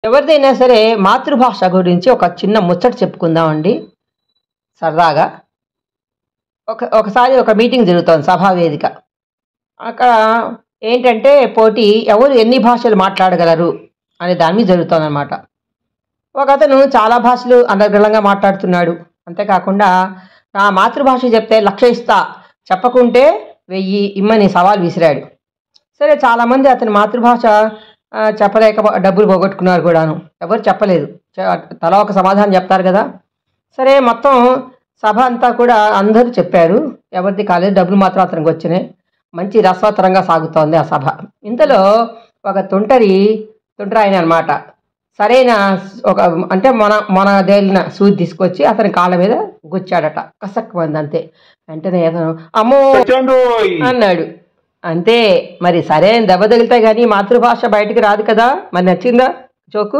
ఎవరిదైనా సరే మాతృభాష గురించి ఒక చిన్న ముచ్చట చెప్పుకుందామండి సరదాగా. ఒకసారి ఒక మీటింగ్ జరుగుతోంది సభా వేదిక. అక్కడ ఏంటంటే పోటీ ఎవరు ఎన్ని భాషలు మాట్లాడగలరు అనే దాని మీద జరుగుతోందనమాట. ఒకతను చాలా భాషలు అనర్గళంగా మాట్లాడుతున్నాడు. అంతేకాకుండా నా మాతృభాష చెప్తే 1,00,000 ఇస్తా, చెప్పకుంటే 1000 ఇమ్మని సవాల్ విసిరాడు. సరే చాలామంది అతని మాతృభాష చెప్పలేక డబ్బులు పోగొట్టుకున్నారు కూడాను. ఎవరు చెప్పలేదు. తలా ఒక సమాధానం చెప్తారు కదా. సరే మొత్తం సభ అంతా కూడా అందరూ చెప్పారు. ఎవరిది కాలేదు. డబ్బులు మాత్రం అతనికి వచ్చినాయి. మంచి రసవత్తరంగా సాగుతోంది ఆ సభ. ఇంతలో ఒక తుంటరాయన అనమాట సరైన ఒక అంటే దేలిన సూది తీసుకొచ్చి అతని కాళ్ళ మీద గుచ్చాడట. కసక్కుమంది అంతే. వెంటనే అతను అమ్మో అన్నాడు. అంతే మరి. సరైన దెబ్బ తగిలితే కానీ మాతృభాష బయటికి రాదు కదా. మరి నచ్చిందా జోకు?